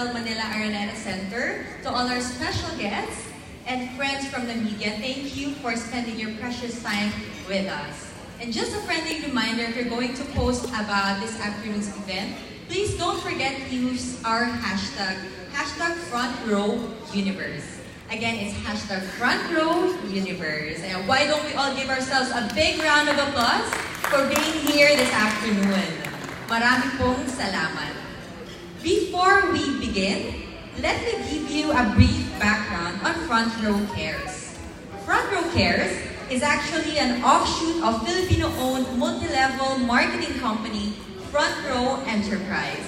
Hotel Manila Araneta Center, to all our special guests and friends from the media, thank you for spending your precious time with us. And just a friendly reminder, if you're going to post about this afternoon's event, please don't forget to use our hashtag FrontrowUniverse. Again, it's hashtag FrontrowUniverse. And why don't we all give ourselves a big round of applause for being here this afternoon. Marami pong salamat. Before we begin, let me give you a brief background on Front Row Cares. Front Row Cares is actually an offshoot of Filipino-owned multi-level marketing company, Front Row Enterprise.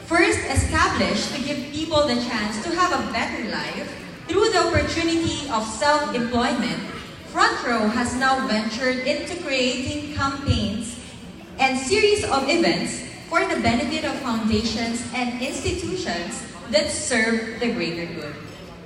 First established to give people the chance to have a better life through the opportunity of self-employment, Front Row has now ventured into creating campaigns and series of events for the benefit of foundations and institutions that serve the greater good.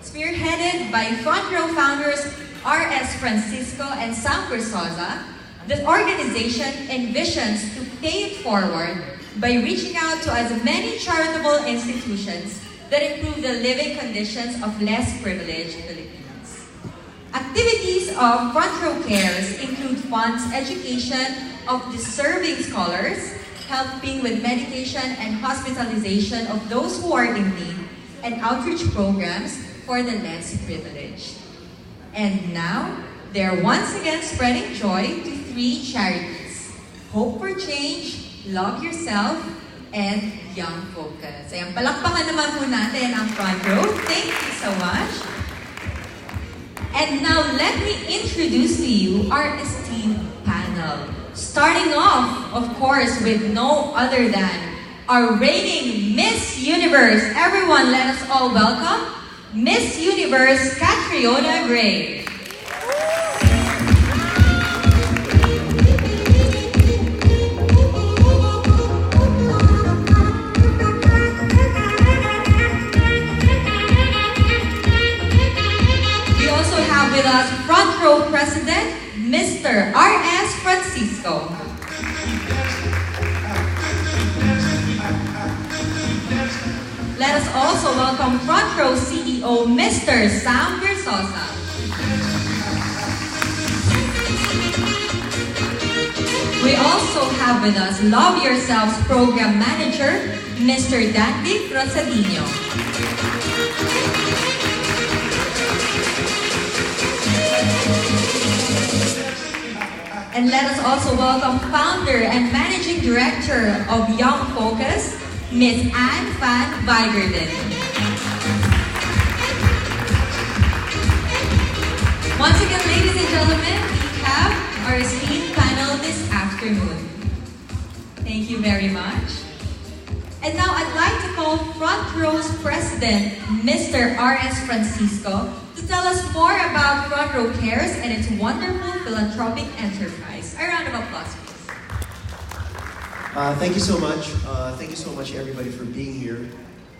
Spearheaded by Front Row founders R.S. Francisco and Sam Versosa, the organization envisions to pay it forward by reaching out to as many charitable institutions that improve the living conditions of less privileged Filipinos. Activities of Front Row Cares include funds education of deserving scholars, helping with medication and hospitalization of those who are in need, and outreach programs for the less privileged. And now, they're once again spreading joy to 3 charities: Hope for Change, Love Yourself, and Young Focus. Ayan, palakpakan naman po natin ang Front Row. Thank you so much. And now, let me introduce to you our esteemed panel. Starting off, of course, with no other than our reigning Miss Universe. Everyone, let us all welcome Miss Universe Catriona Gray. We also have with us Front Row President, Mr. R.S. Francisco. Let us also welcome Front Row CEO, Mr. Sam Versosa. We also have with us Love Yourselves Program Manager, Mr. Dandy Rosadino. And let us also welcome Founder and Managing Director of Young Focus, Ms. Anne Van Weigerden. Once again, ladies and gentlemen, we have our esteemed panel this afternoon. Thank you very much. And now I'd like to call Front Row's President, Mr. R.S. Francisco, to tell us more about Front Row Cares and its wonderful philanthropic enterprise. A round of applause, please. Thank you so much. Thank you so much, everybody, for being here.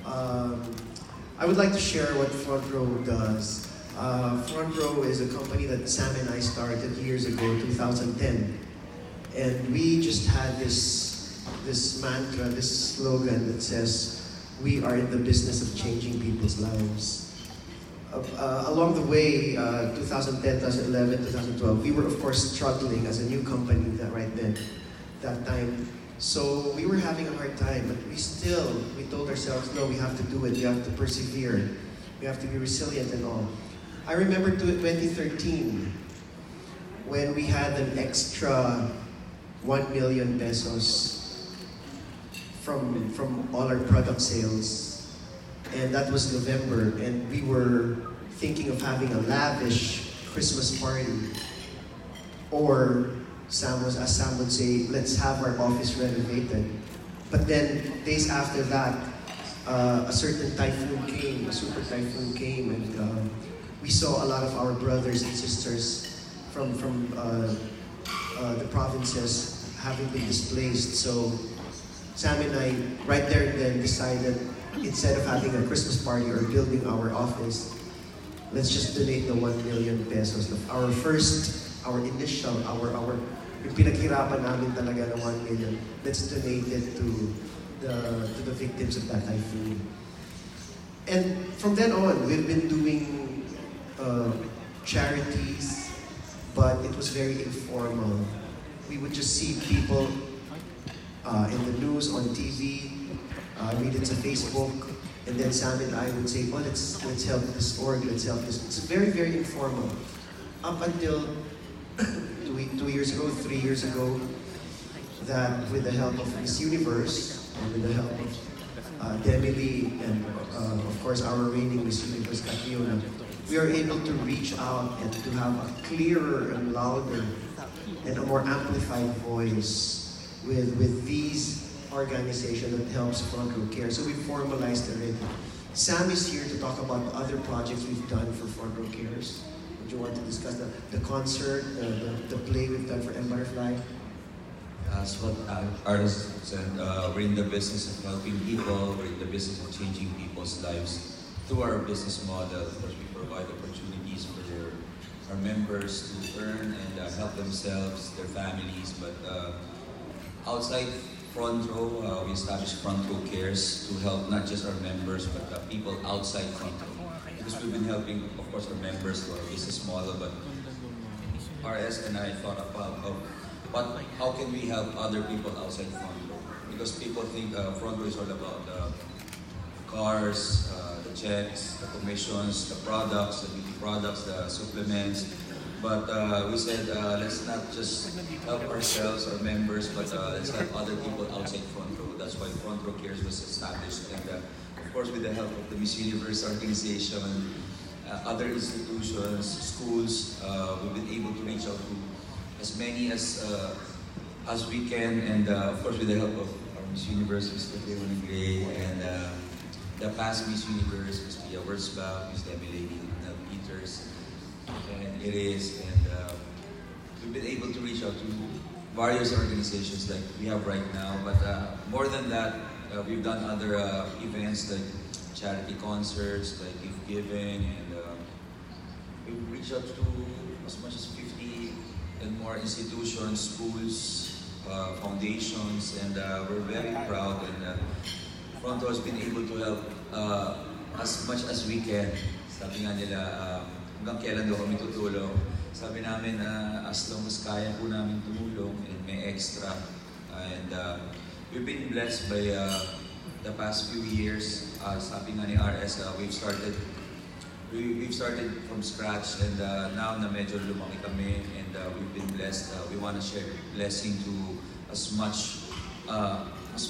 I would like to share what Front Row does. Front Row is a company that Sam and I started years ago, 2010. And we just had this mantra, this slogan that says, we are in the business of changing people's lives. Along the way, 2010, 2011, 2012, we were of course struggling as a new company that time. So we were having a hard time, but we told ourselves, no, we have to do it, we have to persevere, we have to be resilient and all. I remember 2013, when we had an extra 1 million pesos from all our product sales. And that was November, and we were thinking of having a lavish Christmas party. Or, as Sam would say, let's have our office renovated. But then, days after that, a certain typhoon came, a super typhoon came, and we saw a lot of our brothers and sisters from the provinces having been displaced. So, Sam and I, right there and then, decided, instead of having a Christmas party or building our office, let's just donate the 1 million pesos. Our initial, yung pinaghirapan namin talaga na 1 million, let's donate it to the victims of that typhoon. And from then on, we've been doing charities, but it was very informal. We would just see people in the news, on TV, read it to Facebook, and then Sam and I would say, well, let's help this org, let's help this. It's very, very informal. Up until 2 years ago, 3 years ago, that with the help of Miss Universe, and with the help of Demi Lee, and of course our reigning Miss Universe, Catriona, we are able to reach out and to have a clearer and louder and a more amplified voice with these organizations that helps Front Row Care. So we formalized already. Sam is here to talk about the other projects we've done for Front Row Cares. Would you want to discuss the concert, the play we've done for M. Butterfly? As what artists said, we're in the business of helping people, we're in the business of changing people's lives. Through our business model, of course, we provide opportunities for our members to earn and help themselves, their families. But outside Front Row, we established Front Row Cares to help not just our members, but people outside Front Row. Because we've been helping, of course, our members through our business model, but RS and I thought about how can we help other people outside Front Row? Because people think Front Row is all about cars, the checks, the commissions, the products, the beauty products, the supplements. But we said, let's not just help ourselves, our members, but let's help other people outside Front Row. That's why Front Row Cares was established. And of course, with the help of the Miss Universe organization, other institutions, schools, we've been able to reach out to as many as we can, and of course with the help of our Miss Universe, Miss Catriona Gray, and the past Miss Universe, Miss Pia Wurzbach, Miss Demi Lee, Peters, and it is, and we've been able to reach out to various organizations like we have right now, but more than that, we've done other events like charity concerts, like gift giving, and we've reached out to as much as 50 and more institutions, schools, foundations, and we're very proud, and Front Row has been able to help as much as we can. Sabi nga nila, hanggang kailan daw kami tutulong. Sabi namin, as long as kaya po namin tumulong and may extra. And we've been blessed by the past few years. Sabi nga ni RS, we've started from scratch, and now na medyo lumaki kami, and we've been blessed. We want to share blessing to as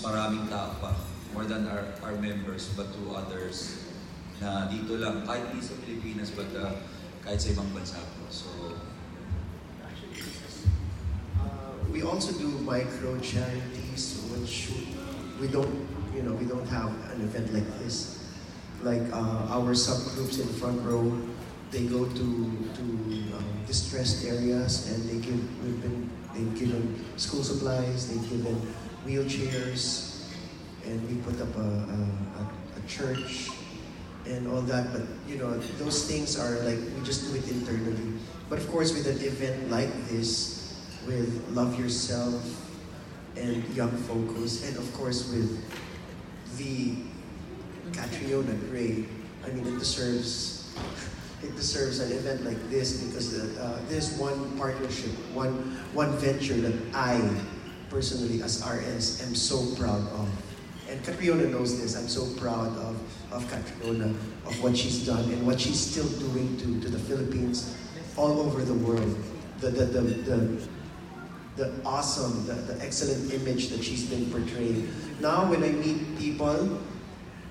maraming tao pa, more than our members, but to others na dito lang, kahit di sa Pilipinas, but kahit sa ibang bansa po. So, we also do micro charities, which we don't have an event like this. Like our subgroups in Front Row, they go to distressed areas, and they've given school supplies, they've given wheelchairs, and we put up a church and all that. But those things are like, we just do it internally. But of course, with an event like this, with Love Yourself and Young Focus, and of course with the Catriona Gray, I mean, it deserves an event like this, because there's one partnership, one venture that I personally, as RS, am so proud of. And Catriona knows this. I'm so proud of Catriona, of what she's done and what she's still doing to the Philippines, all over the world. The awesome, the excellent image that she's been portraying. Now when I meet people,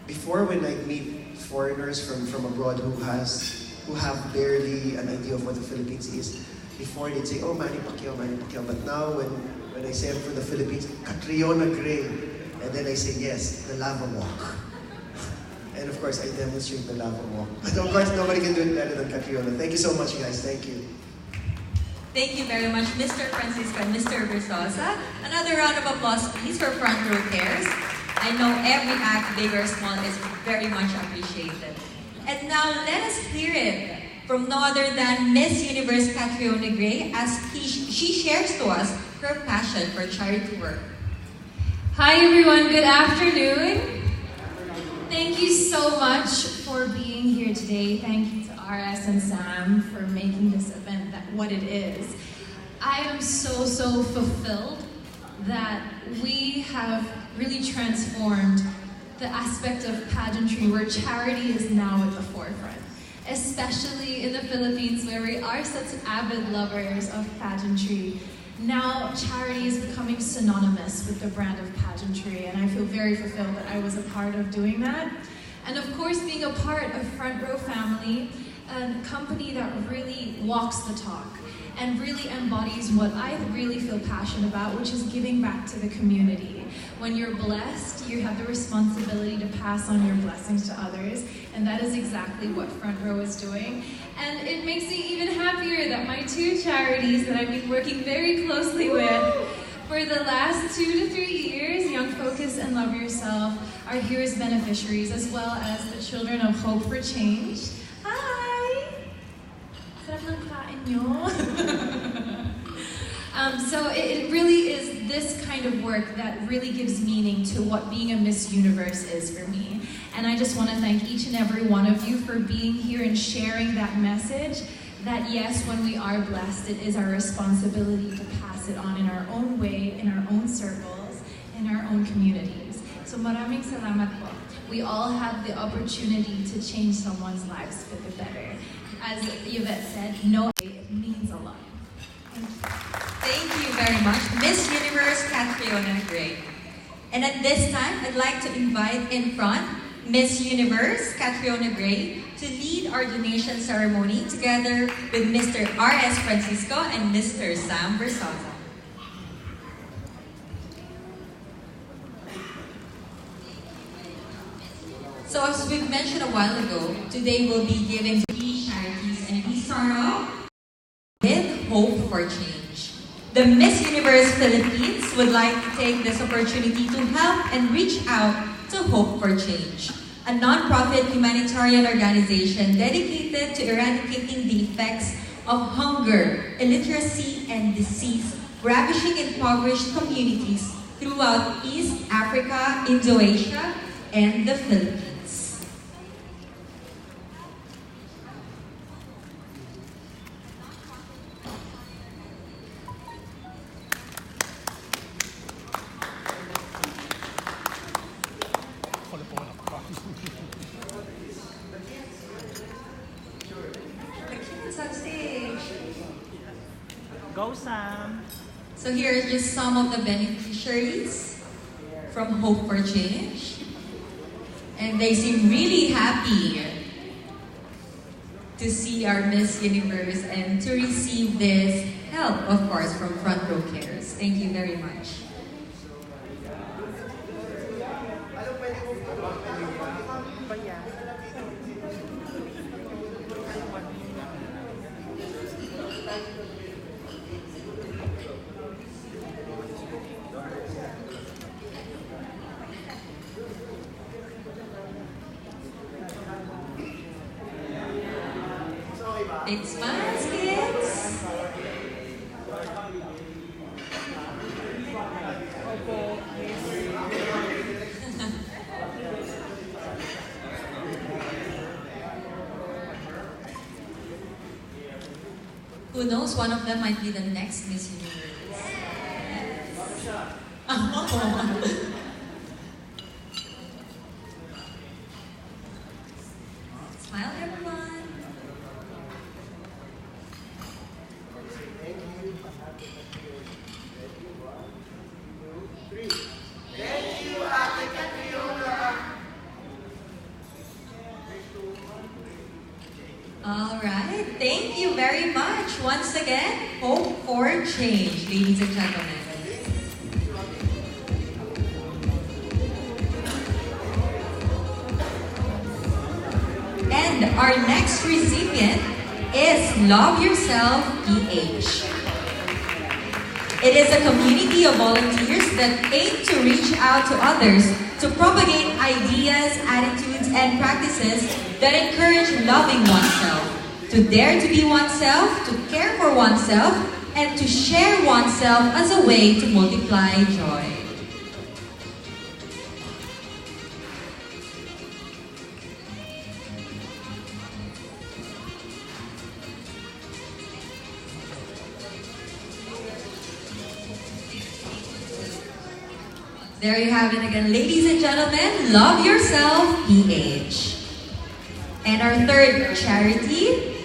before when I meet foreigners from abroad who have barely an idea of what the Philippines is, before they'd say, oh, Manny Pacquiao, Manny Pacquiao. But now when I say I'm from the Philippines, Catriona Gray, and then I say, yes, the lava walk. And of course, I demonstrate the lava walk. But of course, nobody can do it better than Catriona. Thank you so much, guys. Thank you. Thank you very much, Mr. Francisco and Mr. Versosa. Another round of applause, please, for Front Row Cares. I know every act, big or small, is very much appreciated. And now, let us hear it from no other than Miss Universe Catriona Gray, as she shares to us her passion for charity work. Hi everyone, good afternoon. Thank you so much for being here today. Thank you to RS and Sam for making this event what it is. I am so fulfilled that we have really transformed the aspect of pageantry where charity is now at the forefront, especially in the Philippines where we are such avid lovers of pageantry. Now charity is becoming synonymous with the brand of pageantry, and I feel very fulfilled that I was a part of doing that. And of course, being a part of Front Row Family, a company that really walks the talk and really embodies what I really feel passionate about, which is giving back to the community. When you're blessed, you have the responsibility to pass on your blessings to others, and that is exactly what Front Row is doing. And it makes me even happier that my two charities that I've been working very closely with for the last 2 to 3 years, Young Focus and Love Yourself, are here as beneficiaries, as well as the Children of Hope for Change. Hi! Sarap ng kain nyo. So it really is this kind of work that really gives meaning to what being a Miss Universe is for me. And I just want to thank each and every one of you for being here and sharing that message that yes, when we are blessed, it is our responsibility to pass it on in our own way, in our own circles, in our own communities. So maraming salamat po. We all have the opportunity to change someone's lives for the better. As Yvette said, no, it means a lot. Thank you very much, Miss Universe Catriona Gray. And at this time, I'd like to invite in front Miss Universe Catriona Gray to lead our donation ceremony together with Mr. R.S. Francisco and Mr. Sam Versata. So as we've mentioned a while ago, today we'll be giving 3 charities, and we start off with Hope for Change. The Miss Universe Philippines would like to take this opportunity to help and reach out to Hope for Change, a non-profit humanitarian organization dedicated to eradicating the effects of hunger, illiteracy, and disease ravaging impoverished communities throughout East Africa, Indo-Asia, and the Philippines. Go, Sam! So here are just some of the beneficiaries from Hope for Change. And they seem really happy to see our Miss Universe and to receive this help, of course, from Front Row Cares. Thank you very much. Big smiles, kids! Who knows, one of them might be the next Miss Universe. Yes. Oh. Smile, everyone. All right, thank you very much. Once again, Hope for Change, ladies and gentlemen. And our next recipient is Love Yourself PH. It is a community of volunteers that aim to reach out to others to propagate ideas, attitudes, and practices that encourage loving oneself, to dare to be oneself, to care for oneself, and to share oneself as a way to multiply joy. There you have it again, ladies and gentlemen, Love Yourself PH. And our third charity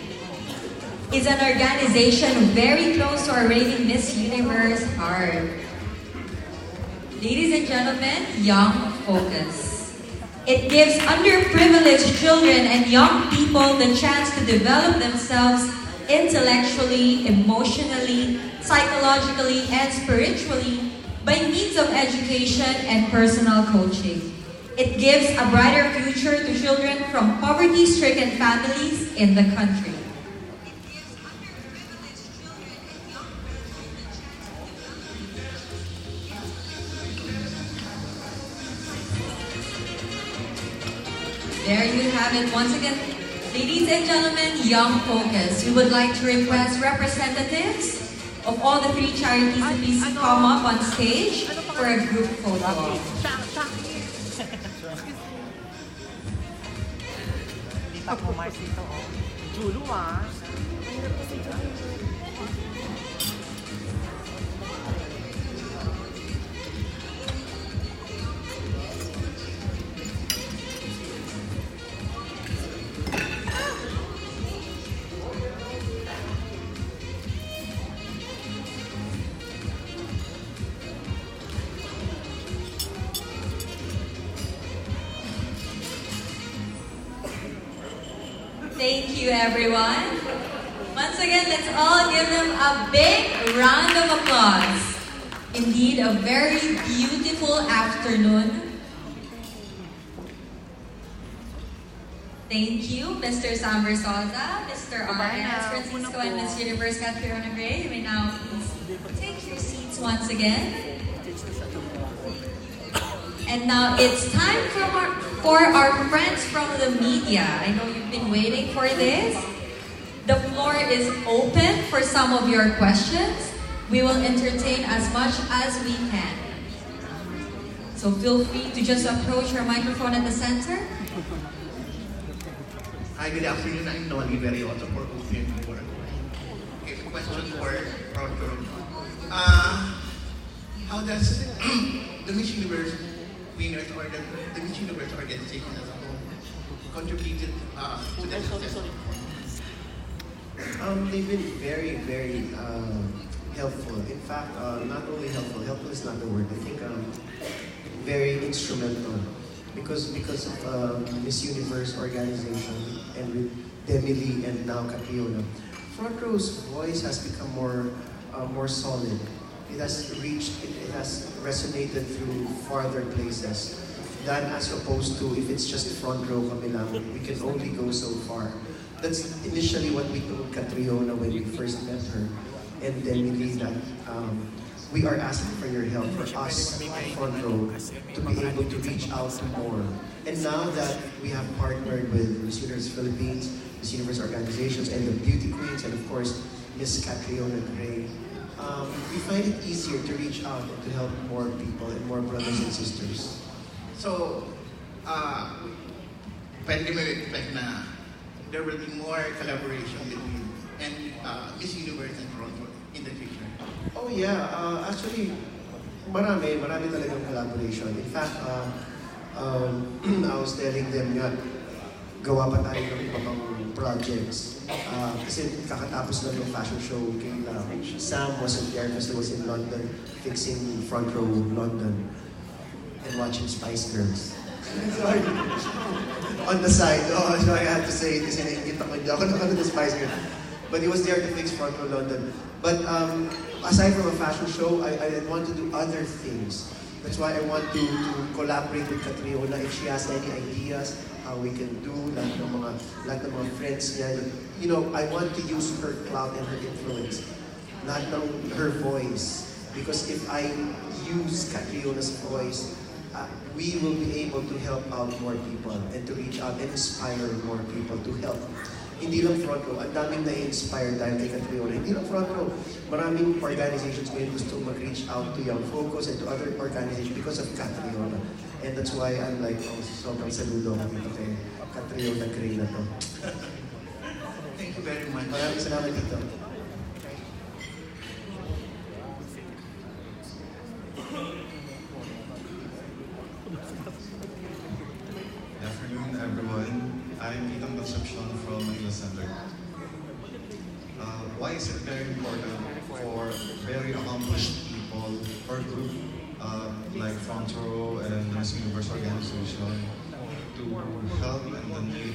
is an organization very close to our reigning Miss Universe heart. Ladies and gentlemen, Young Focus. It gives underprivileged children and young people the chance to develop themselves intellectually, emotionally, psychologically, and spiritually by means of education and personal coaching. It gives a brighter future to children from poverty-stricken families in the country. There you have it. Once again, ladies and gentlemen, Young Focus. We would like to request representatives of all the three charities to please come up on stage for a group photo. Thank you, everyone. Once again, let's all give them a big round of applause. Indeed, a very beautiful afternoon. Thank you, Mr. Sam Versosa, Mr. R.S. Francisco, and Miss Universe Catriona Gray. You may now please take your seats once again. And now it's time for our friends from the media. I know you've been waiting for this. The floor is open for some of your questions. We will entertain as much as we can. So feel free to just approach your microphone at the center. Hi, good afternoon. I'm Noli, very also for open for. Okay, question for Frontrow. How does the Miss Universe winners or the Miss Universe organization as a whole contributed to the success? They've been very, very helpful. In fact, not only helpful is not the word. I think very instrumental because of Miss Universe organization and with Demi Lee and now Catriona. Frontrow's voice has become more solid. It has resonated through farther places than as opposed to if it's just front row kami lang, we can only go so far. That's initially what we told Catriona when we first met her, and then we did that. We are asking for your help, for us at front row to be able to reach out more. And now that we have partnered with Miss Universe Philippines, Miss Universe organizations, and the beauty queens, and of course Miss Catriona Gray, we find it easier to reach out and to help more people and more brothers and sisters. So, pwede mo expect na there will be more collaboration between and Miss Universe and Frontrow in the future? Oh yeah, actually, marami talagang collaboration. In fact, I was telling them nga, gawa pa tayo ng iba pang projects. Kasi kakatapos lang yung fashion show kay Sam wasn't there because he was in London fixing Frontrow London and watching Spice Girls. Sorry. On the side, so I had to say this, nakikita ko hindi ako nakano the Spice Girls. But he was there to fix Frontrow London. But aside from a fashion show, I want to do other things. That's why I want to collaborate with Catriona if she has any ideas how we can do lahat ng mga friends niya. You know, I want to use her clout and her influence, lahat ng her voice. Because if I use Catriona's voice, we will be able to help out more people and to reach out and inspire more people to help. Hindi lang Frontrow, ang daming na-inspire dahil kay Catriona. Hindi lang Frontrow, maraming organizations ngayon gusto mag-reach out to Young Focus and to other organizations because of Catriona. And that's why I'm like, sobrang saludo ako dito kay Catriona Gray na to. Thank you very much. Maraming salamat dito. is it very important for very accomplished people or group like Frontrow and Miss Universe organization to help and donate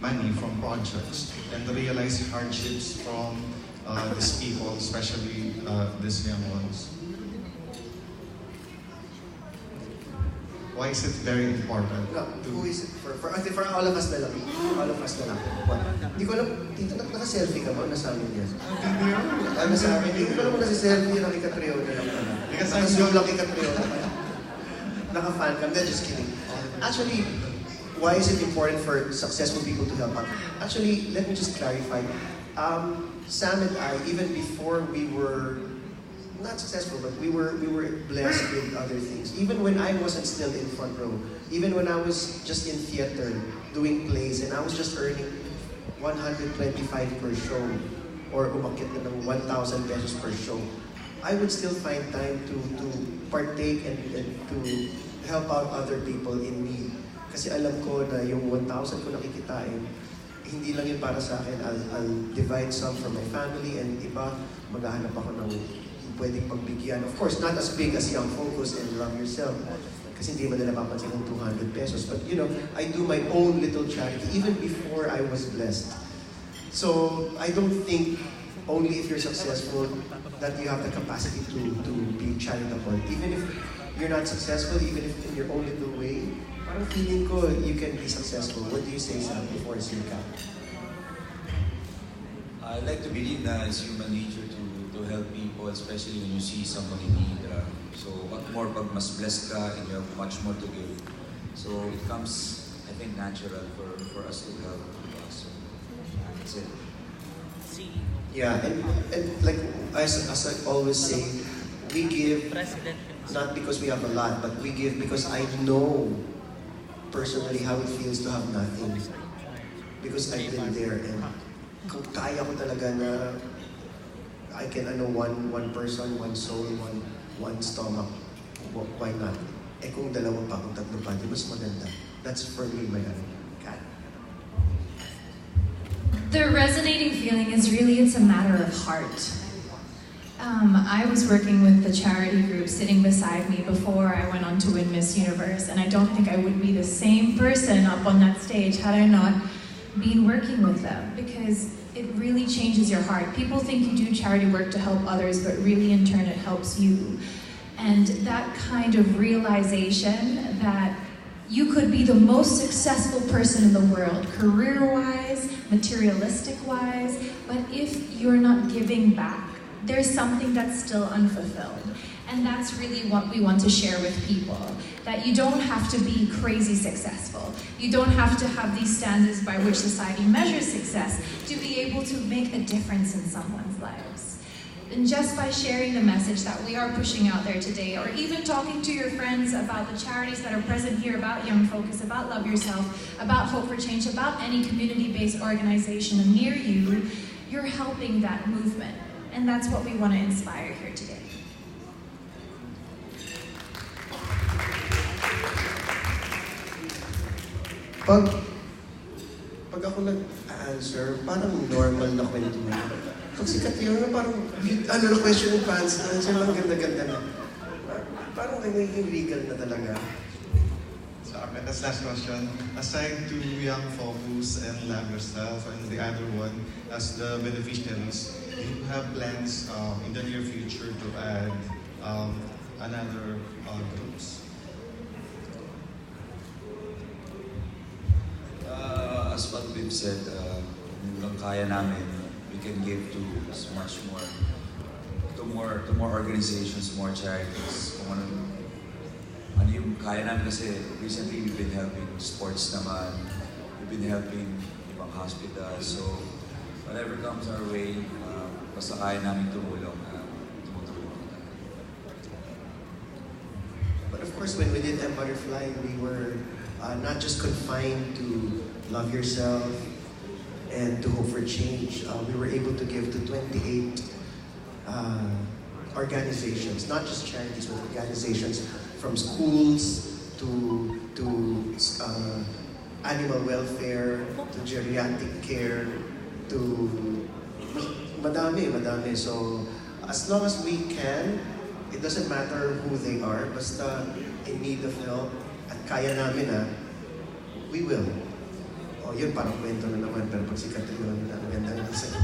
money from projects and to realize hardships from these people, especially these young ones? Why is it very important? No, who is it? For all of us na lang. All of us na lang. What? Hindi ko alam, dito naka-selfie ka ba? Nasa amin yan. Nasa amin. Hindi ko alam kung nasa-selfie lang kay Catriona lang pala. Naka-zoom lang kay Catriona. Naka-fan cam. Just kidding. Actually, why is it important for successful people to help out? Actually, let me just clarify. Sam and I, even before we were not successful, but we were blessed with other things. Even when I wasn't still in front row, even when I was just in theater doing plays and I was just earning 125 per show or umakyat na ng 1,000 pesos per show, I would still find time to partake and to help out other people in need. Kasi alam ko na yung 1,000 ko nakikitain, hindi lang yun para sa akin. I'll divide some for my family and iba, maghahanap ako ng pwedeng pagbigyan. Of course, not as big as Young Focus and Love Yourself. Kasi hindi mo na napapansin ng 200 pesos. But you know, I do my own little charity even before I was blessed. So, I don't think only if you're successful that you have the capacity to be charitable. Even if you're not successful, even if in your own little way, parang feeling ko you can be successful. What do you say, Sam, before I see you? I like to believe that it's human nature to help people, especially when you see someone in need. So what more pag mas blessed ka and you have much more to give. So it comes, I think, natural for us to help. So that's it. Yeah, and like as I always say, we give not because we have a lot, but we give because I know personally how it feels to have nothing. Because I've been there, and kung kaya ko talaga na I can one person, one soul, one stomach. Why not? Eh kung dalawa pa, kung tatlo pa, di mas maganda. That's for me, my cat. The resonating feeling is really, it's a matter of heart. I was working with the charity group sitting beside me before I went on to win Miss Universe, and I don't think I would be the same person up on that stage had I not been working with them, because it really changes your heart. People think you do charity work to help others, but really in turn it helps you. And that kind of realization that you could be the most successful person in the world, career-wise, materialistic-wise, but if you're not giving back, there's something that's still unfulfilled. And that's really what we want to share with people, that you don't have to be crazy successful. You don't have to have these standards by which society measures success to be able to make a difference in someone's lives. And just by sharing the message that we are pushing out there today, or even talking to your friends about the charities that are present here, about Young Focus, about Love Yourself, about Hope for Change, about any community-based organization near you, you're helping that movement. And that's what we want to inspire here today. Pag ako nag-answer, parang normal na kwento mo. Pag si Catriona, parang, question yung fans, answer lang ganda-ganda na. Parang nagiging legal na talaga. So, that's last question. Aside to Young Focus and Love Yourself and the other one, as the beneficiaries, do you have plans in the near future to add another groups? As what we've said, kung kaya namin, we can give to much more, to more organizations, more charities. Kung ano yung kaya namin, kasi recently we've been helping sports naman, we've been helping ibang hospitals, so whatever comes our way, basta kaya namin tumulong, tumutulong. But of course, when we did Butterfly, we were not just confined to Love Yourself and to Hope for Change. We were able to give to 28 organizations, not just charities, but organizations from schools to animal welfare, to geriatric care, to Madami. So, as long as we can, it doesn't matter who they are, basta in need of help, at kaya namin we will. Oh, yun parang kwento na naman, pero pag si Catriona, ang ganda na sa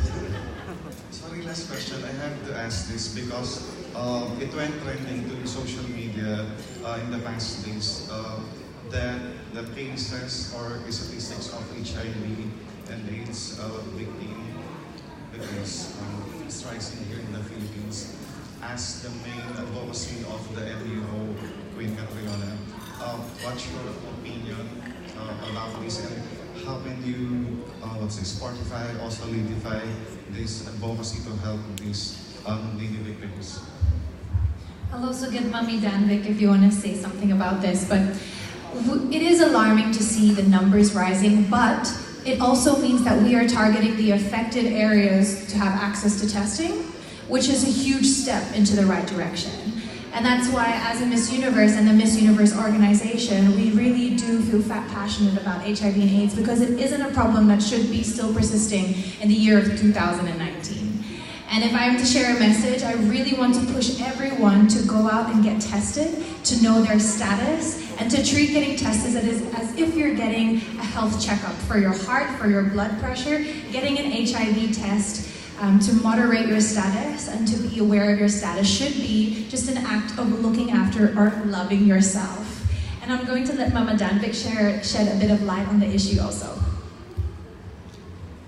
Sorry, last question. I have to ask this because it went trending to social media in the past days that the cases or statistics of HIV and AIDS victims is rising here in the Philippines. As the main advocacy of the MUO, Queen Catriona, what's your opinion about this, and how can you fortify or solidify this advocacy to help these lady victims? I'll also get Mummy Danvik if you want to say something about this, but it is alarming to see the numbers rising, but it also means that we are targeting the affected areas to have access to testing, which is a huge step into the right direction. And that's why, as a Miss Universe and the Miss Universe organization, we really do feel passionate about HIV and AIDS, because it isn't a problem that should be still persisting in the year of 2019. And if I am to share a message, I really want to push everyone to go out and get tested, to know their status, and to treat getting tested as if you're getting a health checkup for your heart, for your blood pressure, getting an HIV test to moderate your status and to be aware of your status should be just an act of looking after or loving yourself. And I'm going to let Mama Danvik shed a bit of light on the issue also.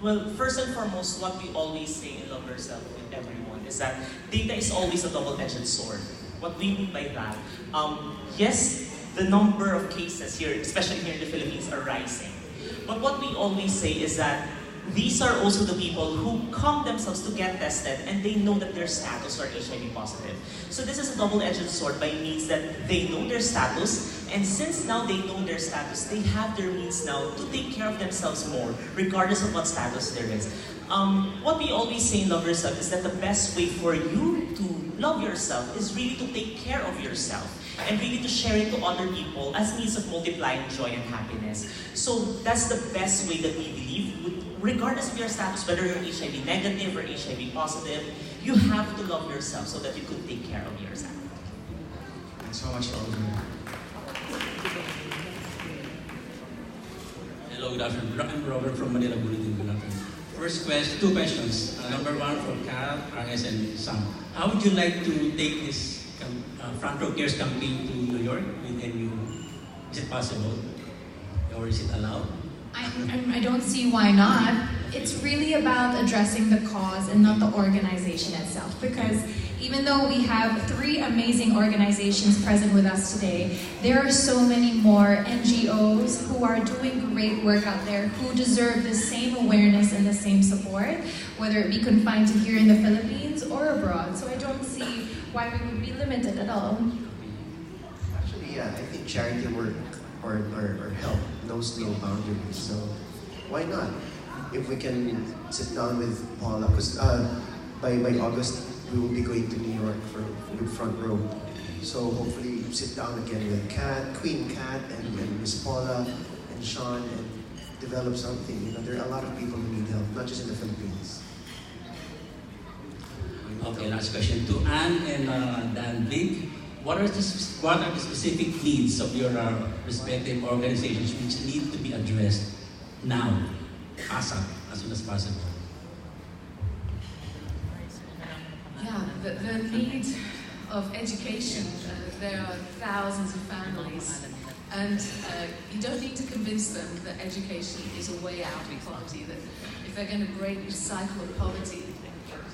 Well, first and foremost, what we always say in Love Yourself with everyone is that data is always a double-edged sword. What we mean by that, yes, the number of cases here, especially here in the Philippines, are rising. But what we always say is that these are also the people who come themselves to get tested and they know that their status are HIV positive. So this is a double-edged sword by means that they know their status, and since now they know their status, they have their means now to take care of themselves more, regardless of what status there is. What we always say in Love Yourself is that the best way for you to love yourself is really to take care of yourself and really to share it to other people as means of multiplying joy and happiness. So that's the best way that we believe, regardless of your status, whether you're HIV negative or HIV positive, you have to love yourself so that you could take care of yourself. Thanks so much, all of you. Hello, good afternoon. I'm Robert from Manila Bulletin. Good afternoon. First question, two questions. Number one from Kat, RS, and Sam. How would you like to take this Front Row Cares campaign to New York with NU? Is it possible? Or is it allowed? I don't see why not. It's really about addressing the cause and not the organization itself, because even though we have 3 amazing organizations present with us today, there are so many more NGOs who are doing great work out there who deserve the same awareness and the same support, whether it be confined to here in the Philippines or abroad. So I don't see why we would be limited at all. Actually, yeah, I think charity work or help knows no boundaries. So why not? If we can sit down with Paula, because by August we will be going to New York with Front Row. So hopefully sit down again with Kat, Queen Kat, and Miss Paula and Sean, and develop something. You know, there are a lot of people who need help, not just in the Philippines. Okay, last question to Anne and Dan Vic. What are the specific needs of your respective organizations which need to be addressed now, ASAP, as soon as possible? Yeah, the need of education. There are thousands of families, and you don't need to convince them that education is a way out of poverty, that if they're going to break the cycle of poverty,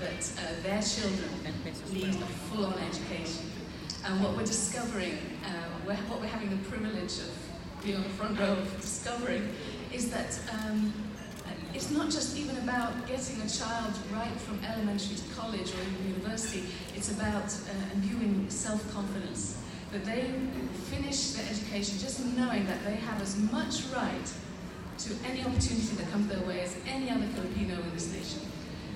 that their children need a full-on education. And what we're discovering, what we're having the privilege of being on the front row of discovering, is that it's not just even about getting a child right from elementary to college or even university. It's about imbuing self-confidence, that they finish their education just knowing that they have as much right to any opportunity that comes their way as any other Filipino in this nation.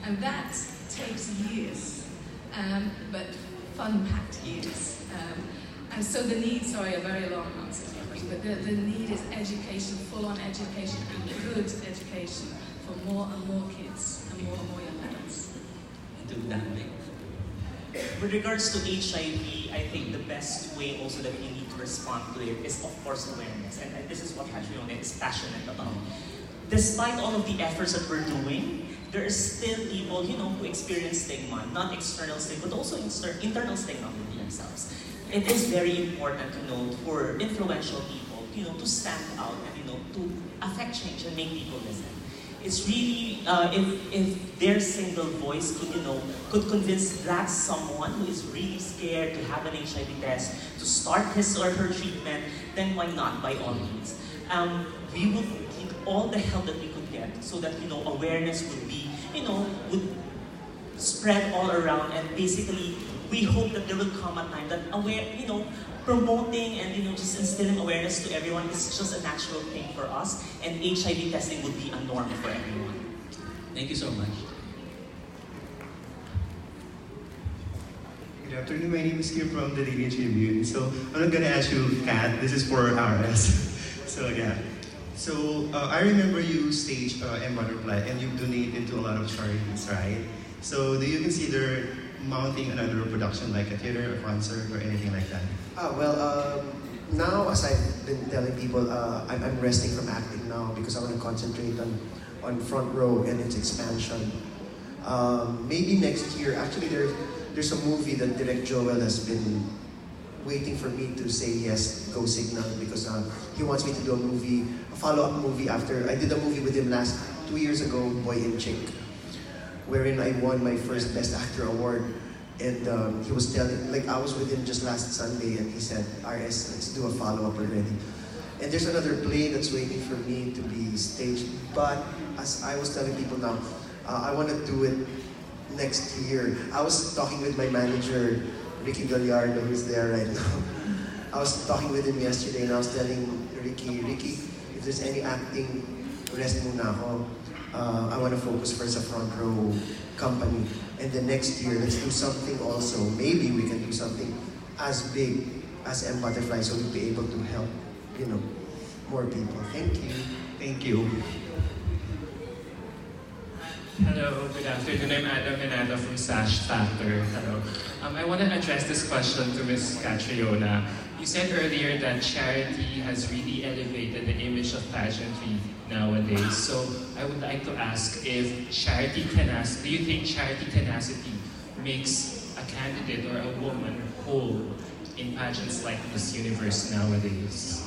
And that takes years, but fun-packed years. And so the need, sorry, a very long answer to your question, but the need is education, full-on education, and good education for more and more kids and more young adults. With regards to HIV, I think the best way also that we need to respond to it is, of course, awareness. And this is what Catriona is passionate about. Despite all of the efforts that we're doing, there are still people, who experience stigma, not external stigma, but also internal stigma within themselves. It is very important to note for influential people, to stand out and, to affect change and make people listen. It's really, if their single voice could convince that someone who is really scared to have an HIV test, to start his or her treatment, then why not, by all means. We would need all the help that we could get so that, awareness would be, would spread all around, and basically, we hope that there will come a time that promoting and just instilling awareness to everyone is just a natural thing for us, and HIV testing would be a norm for everyone. Thank you so much. Good afternoon, my name is Kim from the Daily Tribune. So I'm not gonna ask you, Kat, this is for RS. So yeah. So I remember you staged M Butterfly and you donated to a lot of charities, right? So do you consider mounting another production like a theater, a concert, or anything like that? Now, as I've been telling people, I'm resting from acting now because I want to concentrate on Front Row and its expansion. Maybe next year, actually there's a movie that Direct Joel has been waiting for me to say yes, go signal, because he wants me to do a follow-up movie after I did a movie with him 2 years ago, Boy in Chick, wherein I won my first Best Actor award. And he was telling, I was with him just last Sunday, and he said, RS, let's do a follow-up already. And there's another play that's waiting for me to be staged. But as I was telling people now, I want to do it next year. I was talking with my manager, Ricky Gallardo, who's there right now. I was talking with him yesterday, and I was telling Ricky, if there's any acting, rest muna ako. I want to focus first sa Front Row company. And then next year, let's do something also. Maybe we can do something as big as M Butterfly, so we'll be able to help, more people. Thank you. Thank you. Hello, good afternoon. I'm Adam Henada from Sash Factor. Hello. I want to address this question to Ms. Catriona. You said earlier that charity has really elevated the image of pageantry nowadays. So I would like to ask if do you think charity tenacity makes a candidate or a woman whole in pageants like Miss Universe nowadays?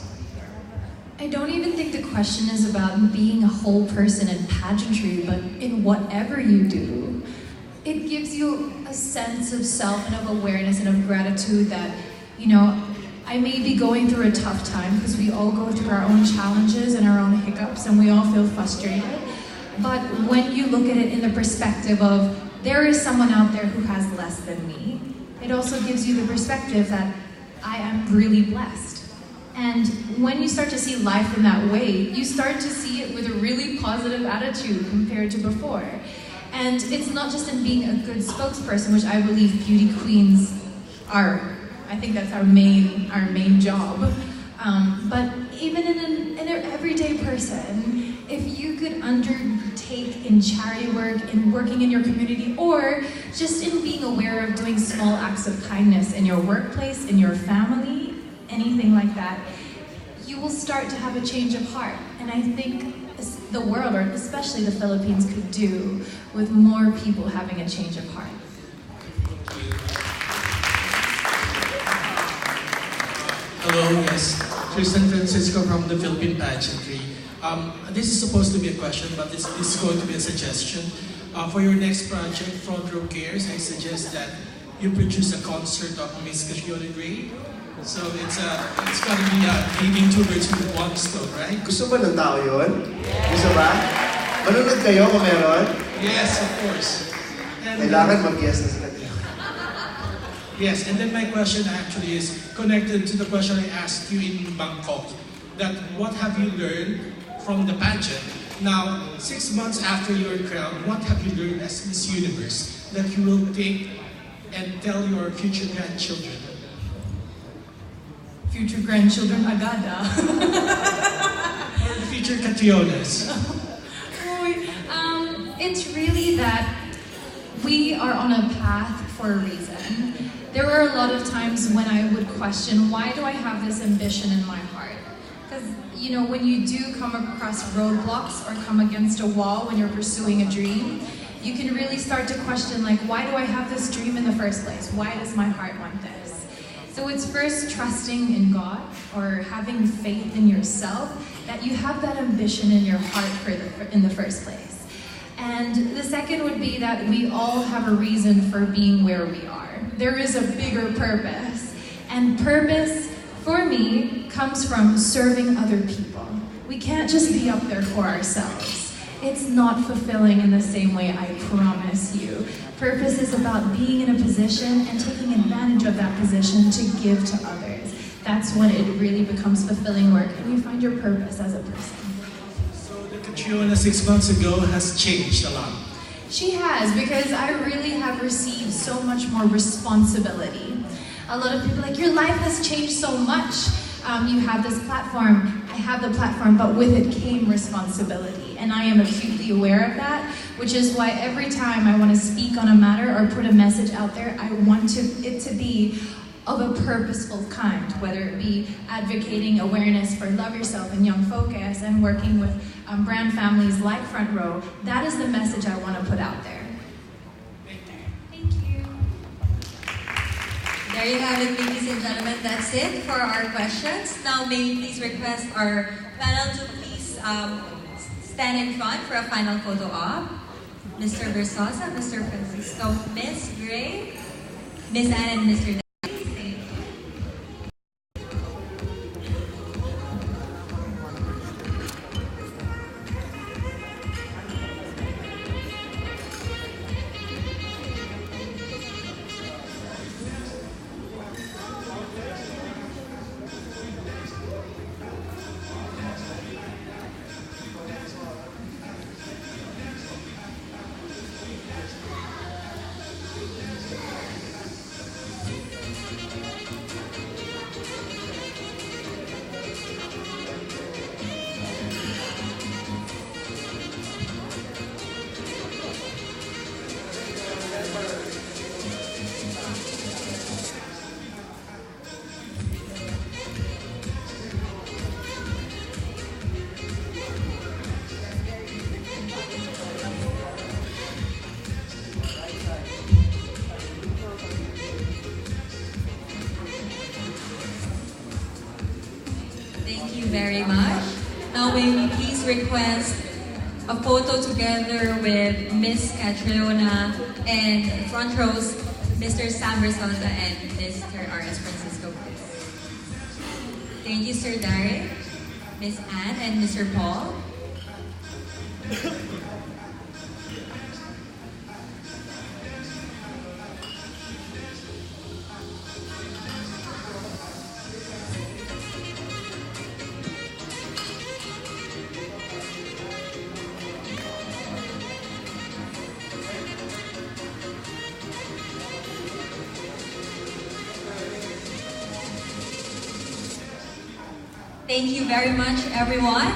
I don't even think the question is about being a whole person in pageantry, but in whatever you do. It gives you a sense of self and of awareness and of gratitude that, I may be going through a tough time because we all go through our own challenges and our own hiccups and we all feel frustrated. But when you look at it in the perspective of there is someone out there who has less than me, it also gives you the perspective that I am really blessed. And when you start to see life in that way, you start to see it with a really positive attitude compared to before. And it's not just in being a good spokesperson, which I believe beauty queens are. I think that's our main job. But even in an everyday person, if you could undertake in charity work, in working in your community, or just in being aware of doing small acts of kindness in your workplace, in your family, anything like that, you will start to have a change of heart. And I think the world, or especially the Philippines, could do with more people having a change of heart. Hello, yes. Tristan Francisco from the Philippine Pageantry. This is supposed to be a question, but this is going to be a suggestion. For your next project, Front Row Cares, I suggest that you produce a concert of Miss Catriona Gray. So it's going to be hitting two birds with one stone, right? Gusto ba ng tao yun? Gusto ba? Manunod kayo kung meron? Yes, of course. Kailangan mag-yes na sila. Yes, and then my question actually is connected to the question I asked you in Bangkok, that what have you learned from the pageant? Now, 6 months after your crown, what have you learned as Miss Universe that you will take and tell your future grandchildren? future grandchildren agad. Or future Catrionas. It's really that we are on a path for a reason. There were a lot of times when I would question, why do I have this ambition in my heart? Because, you know, when you do come across roadblocks or come against a wall when you're pursuing a dream, you can really start to question, like, why do I have this dream in the first place? Why does my heart want this? So it's first trusting in God or having faith in yourself that you have that ambition in your heart in the first place. And the second would be that we all have a reason for being where we are. There is a bigger purpose. And purpose, for me, comes from serving other people. We can't just be up there for ourselves. It's not fulfilling in the same way, I promise you. Purpose is about being in a position and taking advantage of that position to give to others. That's when it really becomes fulfilling work and you find your purpose as a person. Catriona 6 months ago has changed a lot. She has, because I really have received so much more responsibility. A lot of people are like, your life has changed so much. You have this platform. I have the platform, but with it came responsibility. And I am acutely aware of that, which is why every time I want to speak on a matter or put a message out there, I want it to be of a purposeful kind, whether it be advocating awareness for Love Yourself and Young Focus and working with brand families like Front Row. That is the message I want to put out there. Thank you. There you have it, ladies and gentlemen. That's it for our questions. Now, may we please request our panel to please stand in front for a final photo op. Mr. Versosa, Mr. Francisco, Miss Gray, Miss Anne, and Mr. Very much. Now may we please request a photo together with Miss Catriona and Front Row's Mr. Sam Versosa and Mr. R.S. Francisco. Thank you, Sir Derek, Miss Anne, and Mr. Paul. Thank you very much, everyone.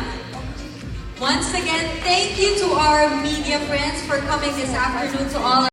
Once again, thank you to our media friends for coming this afternoon, to all